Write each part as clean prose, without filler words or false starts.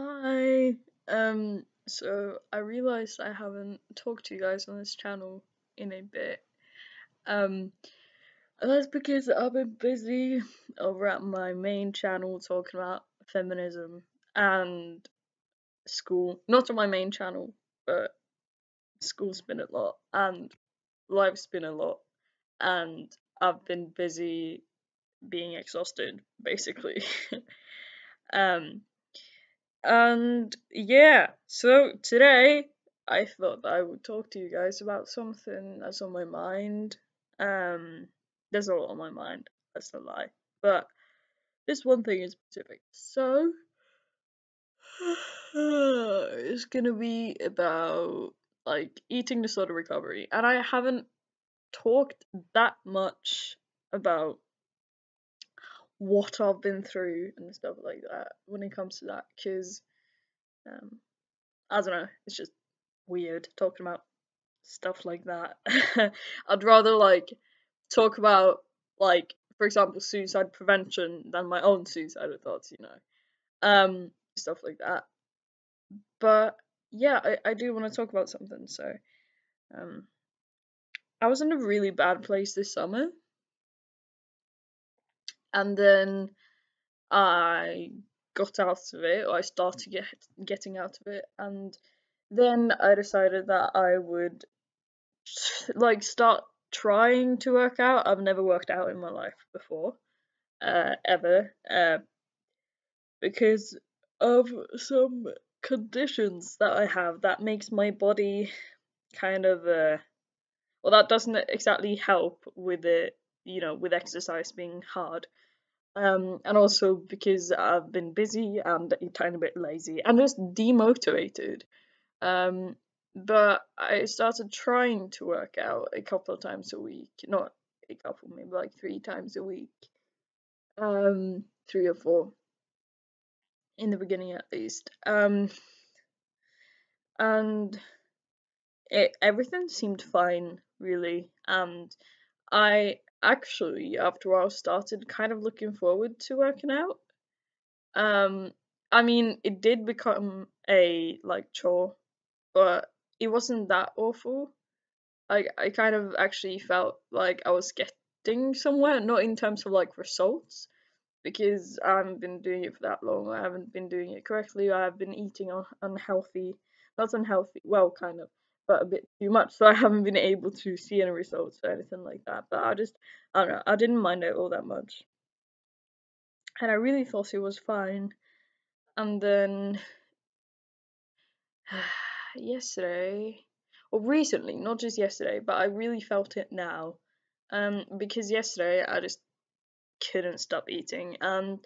Hi. So I realized I haven't talked to you guys on this channel in a bit. Um, and that's because I've been busy over at my main channel talking about feminism and school. Not on my main channel, but school's been a lot and life's been a lot, and I've been busy being exhausted, basically. um, And yeah, so today I thought I would talk to you guys about something that's on my mind. Um, there's a lot on my mind, that's a lie. But this one thing in specific. So it's gonna be about like eating disorder recovery. And I haven't talked that much about what I've been through and stuff like that when it comes to that, because um I don't know, it's just weird talking about stuff like that. I'd rather like talk about, like, for example, suicide prevention than my own suicidal thoughts. Stuff like that. But yeah, I do want to talk about something. So um I was in a really bad place this summer, and then I got out of it, or I started getting out of it, and then I decided that I would like start trying to work out. I've never worked out in my life before, ever, because of some conditions that I have that makes my body kind of well, that doesn't exactly help with it, with exercise being hard. And also because I've been busy and a tiny bit lazy and just demotivated. Um, but I started trying to work out a couple of times a week, not a couple, maybe like 3 times a week, 3 or 4 in the beginning at least. And everything seemed fine, really. And I actually, after a while, started kind of looking forward to working out. Um, I mean, it did become a like chore, but it wasn't that awful. I kind of actually felt like I was getting somewhere, not in terms of like results, because I haven't been doing it for that long. I haven't been doing it correctly. I have been eating unhealthy, not unhealthy, well, kind of, but a bit too much. So I haven't been able to see any results or anything like that. But I don't know, I didn't mind it all that much, and I really thought it was fine. And then yesterday, or recently, not just yesterday, but I really felt it now. Because yesterday I just couldn't stop eating, and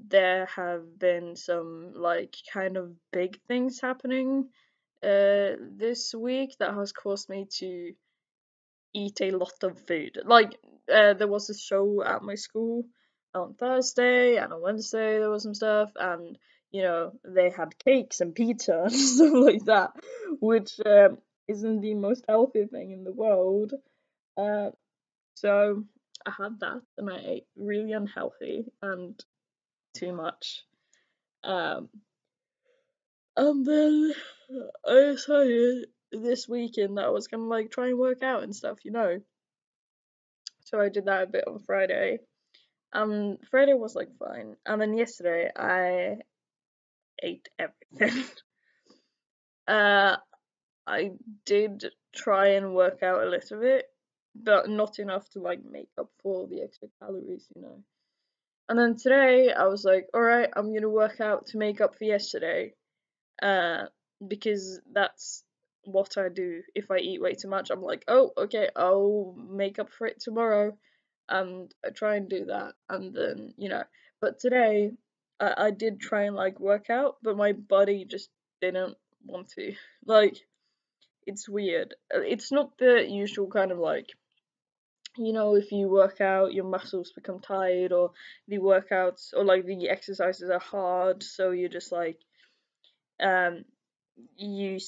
there have been some like kind of big things happening this week that has caused me to eat a lot of food. Like, there was a show at my school on Thursday, and on Wednesday there was some stuff, and they had cakes and pizza and stuff like that, which isn't the most healthy thing in the world. Uh, so I had that, and I ate really unhealthy and too much. Um, and then I decided this weekend that I was gonna like try and work out and stuff. So I did that a bit on Friday. Friday was like fine, and then yesterday I ate everything. uh, I did try and work out a little bit, but not enough to like make up for the extra calories. And then today I was like, all right, I'm gonna work out to make up for yesterday, uh, because that's what I do. If I eat way too much, I'm like, oh, okay, I'll make up for it tomorrow, and I try and do that, and then. But today, I did try and like work out, but my body just didn't want to. Like, it's weird. It's not the usual kind of like, if you work out, your muscles become tired, or the workouts or like the exercises are hard, so you're just like, um, you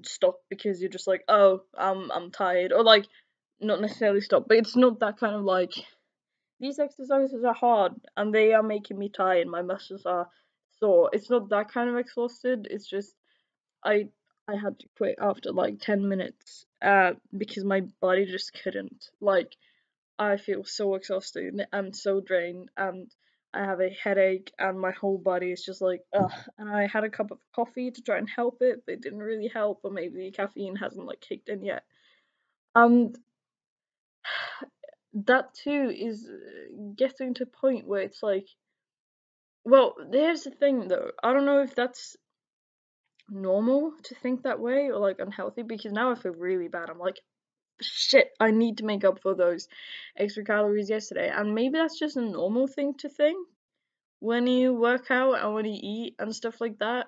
stop because you're just like, oh, I'm tired, or like, not necessarily stop, but it's not that kind of like, these exercises are hard and they are making me tired. My muscles are sore. It's not that kind of exhausted. It's just I I had to quit after like 10 minutes because my body just couldn't. Like I feel so exhausted and so drained, and I have a headache and my whole body is just like ugh. And I had a cup of coffee to try and help it, but it didn't really help, or maybe the caffeine hasn't like kicked in yet. And that too is getting to a point where it's like, well, there's the thing though. I don't know if that's normal to think that way or like unhealthy, because now I feel really bad. I'm like, shit, I need to make up for those extra calories yesterday. And maybe that's just a normal thing to think when you work out and when you eat and stuff like that.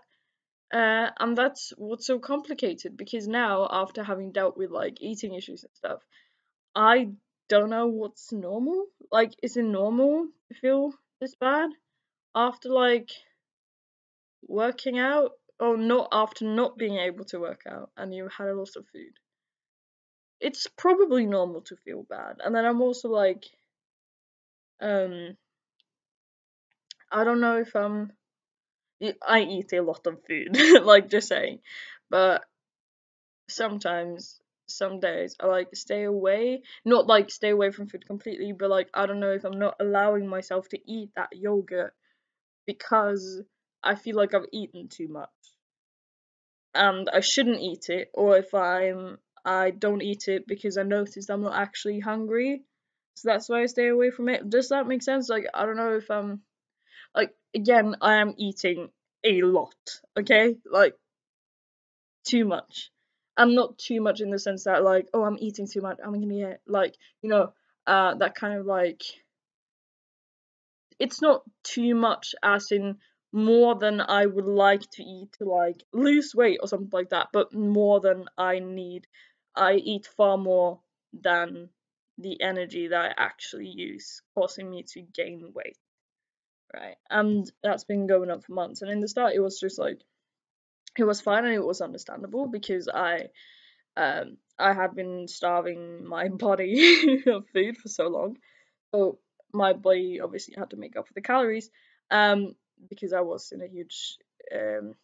And that's what's so complicated, because now, after having dealt with like eating issues and stuff, I don't know what's normal. Like, is it normal to feel this bad after like working out? Or not after not being able to work out and you had a lot of food? It's probably normal to feel bad. And then I'm also like, um, I don't know if I eat a lot of food, like just saying, but sometimes, some days, I like stay away, not like stay away from food completely, but like I don't know if I'm not allowing myself to eat that yogurt because I feel like I've eaten too much and I shouldn't eat it, or if I don't eat it because I noticed I'm not actually hungry, so that's why I stay away from it. Does that make sense? Like I don't know if I'm like, again, I am eating a lot, okay? Like too much. And not too much in the sense that like, oh, I'm eating too much, I'm gonna get like, that kind of like, it's not too much as in more than I would like to eat to like lose weight or something like that, but more than I need. I eat far more than the energy that I actually use, causing me to gain weight, right? And that's been going on for months. And in the start, it was just like, it was fine and it was understandable because I had been starving my body of food for so long. So my body obviously had to make up for the calories, um, because I was in a huge um,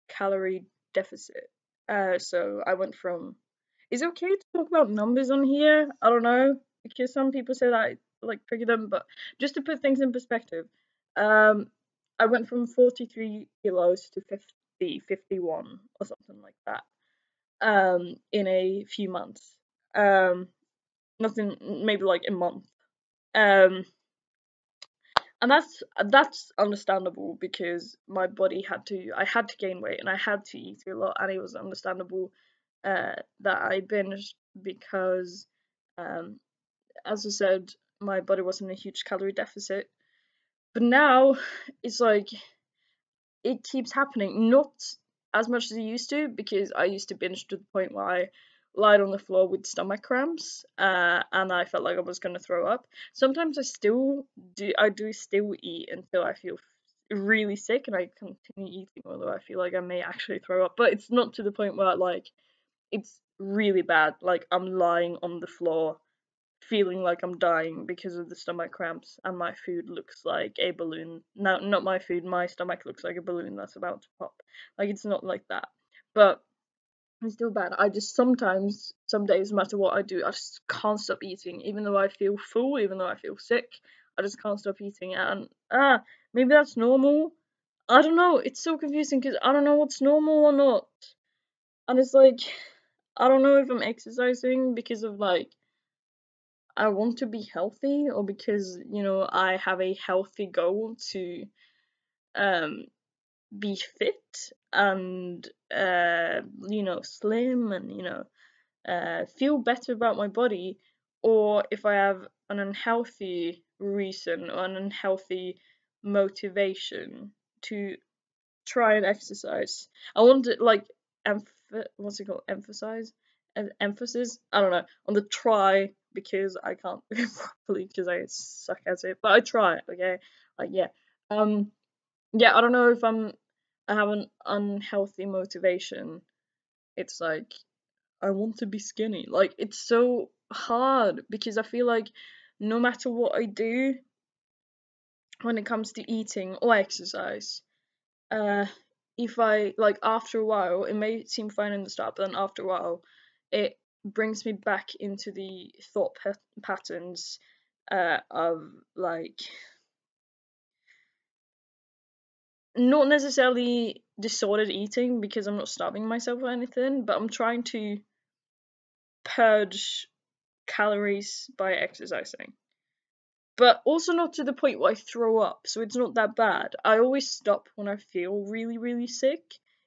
calorie deficit. So I went from. Is it okay to talk about numbers on here? I don't know, because some people say that I like trigger them, but just to put things in perspective, um, I went from 43 kilos to 51 or something like that, in a few months. Um, Nothing, maybe like a month. Um, and that's understandable because my body I had to gain weight and I had to eat a lot, and it was understandable that I binged because, um, as I said, my body was in a huge calorie deficit. But now it's like it keeps happening, not as much as it used to, because I used to binge to the point where I lied on the floor with stomach cramps, and I felt like I was gonna throw up. Sometimes I do still eat until I feel really sick, and I continue eating although I feel like I may actually throw up. But it's not to the point where like it's really bad. Like I'm lying on the floor feeling like I'm dying because of the stomach cramps, and my food looks like a balloon. No, not my food, my stomach looks like a balloon that's about to pop. Like, it's not like that. But it's still bad. I just sometimes, some days, no matter what I do, I just can't stop eating. Even though I feel full, even though I feel sick, I just can't stop eating. And, maybe that's normal. I don't know. It's so confusing because I don't know what's normal or not. And it's like, I don't know if I'm exercising because of like, I want to be healthy, or because I have a healthy goal to um be fit and slim and feel better about my body, or if I have an unhealthy reason or an unhealthy motivation to try and exercise. I want to like what's it called? Emphasize, emphasis. I don't know on the try, because I can't do it properly because I suck at it. But I try. Okay, like yeah, um, yeah. I don't know if I have an unhealthy motivation. It's like I want to be skinny. Like it's so hard because I feel like no matter what I do, when it comes to eating or exercise. If I like after a while, it may seem fine in the start, but then after a while, it brings me back into the thought patterns of like not necessarily disordered eating because I'm not starving myself or anything, but I'm trying to purge calories by exercising. But also not to the point where I throw up, so it's not that bad. I always stop when I feel really, really sick,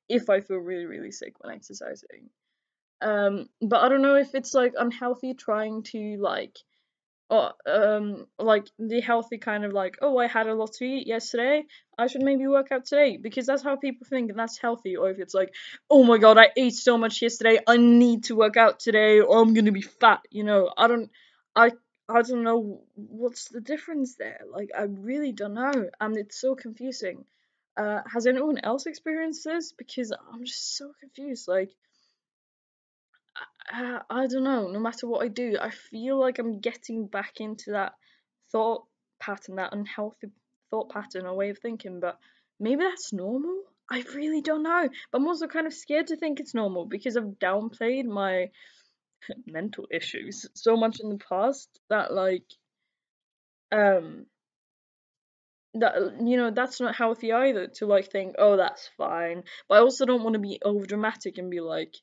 if I feel really, really sick when exercising. But I don't know if it's like unhealthy trying to like the healthy kind of like, oh, I had a lot to eat yesterday, I should maybe work out today, because that's how people think and that's healthy. Or if it's like, oh my god, I ate so much yesterday, I need to work out today or I'm gonna be fat, I I don't know what's the difference there. Like, I really don't know, and it's so confusing. Has anyone else experienced this? Because I'm just so confused. Like, I don't know. No matter what I do, I feel like I'm getting back into that thought pattern, that unhealthy thought pattern or way of thinking. But maybe that's normal. I really don't know. But I'm also kind of scared to think it's normal because I've downplayed my mental issues so much in the past that um that's not healthy either, to like think, oh, that's fine. But I also don't want to be over dramatic and be like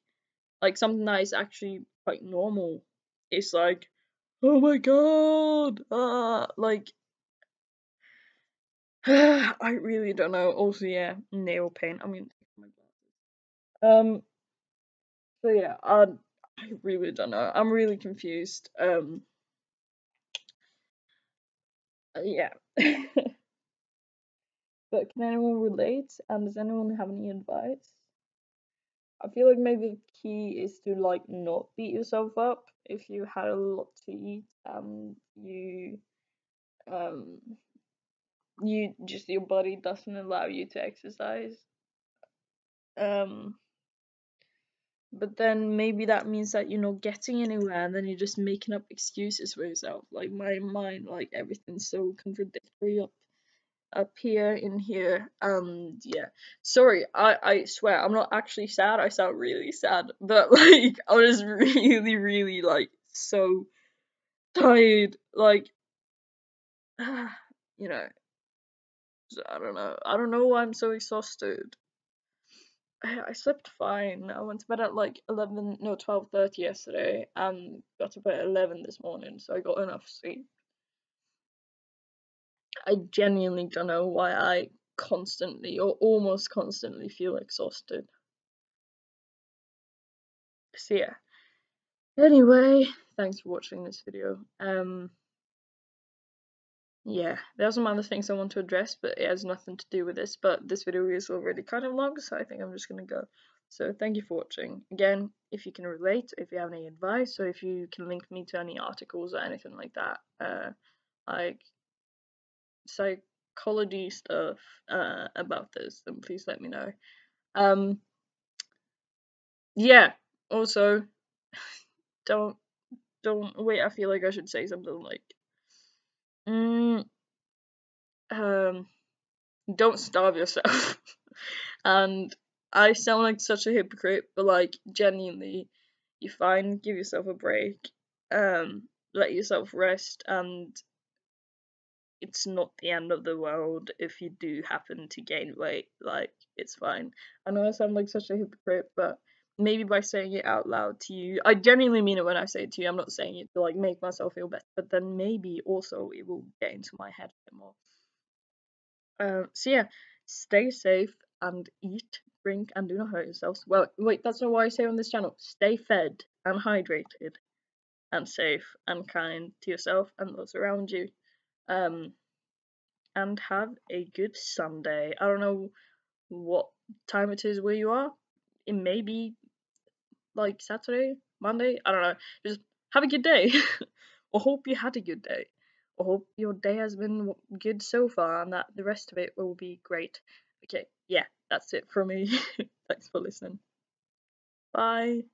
something that is actually quite normal. It's like, oh my god, I really don't know. Also, yeah, nail paint. I'm gonna take my glasses. So yeah, I really don't know. I'm really confused. Yeah. But can anyone relate? And does anyone have any advice? I feel like maybe the key is to like not beat yourself up if you had a lot to eat and um you just your body doesn't allow you to exercise. Um but then maybe that means that you're not getting anywhere and then you're just making up excuses for yourself. Like my mind, like everything's so contradictory up here in here. And yeah, sorry, I swear I'm not actually sad. I sound really sad, but like I was really, really like so tired, like you know. So I don't know why I'm so exhausted. I slept fine. I went to bed at like 12:30 yesterday and got up at 11 this morning, so I got enough sleep. I genuinely don't know why I constantly or almost constantly feel exhausted. So yeah. Anyway, thanks for watching this video. Yeah, there are some other things I want to address, but it has nothing to do with this. But this video is already kind of long, so I think I'm just gonna go. So thank you for watching. Again, if you can relate, if you have any advice, or if you can link me to any articles or anything like that, like psychology stuff about this, then please let me know. Yeah. Also, don't wait. I feel like I should say something like, mm, um, don't starve yourself. And I sound like such a hypocrite, but like genuinely, you fine, give yourself a break, let yourself rest, and it's not the end of the world if you do happen to gain weight. Like, it's fine. I know I sound like such a hypocrite, but maybe by saying it out loud to you, I genuinely mean it when I say it to you. I'm not saying it to like make myself feel better, but then maybe also it will get into my head a bit more. So yeah, stay safe and eat, drink, and do not hurt yourselves. Well, wait, that's not what I say on this channel. Stay fed and hydrated and safe and kind to yourself and those around you. Um, and have a good Sunday. I don't know what time it is where you are. It may be like Saturday, Monday. I don't know. Just have a good day. Or hope you had a good day. Or hope your day has been good so far and that the rest of it will be great. Okay, yeah, that's it from me. Thanks for listening. Bye.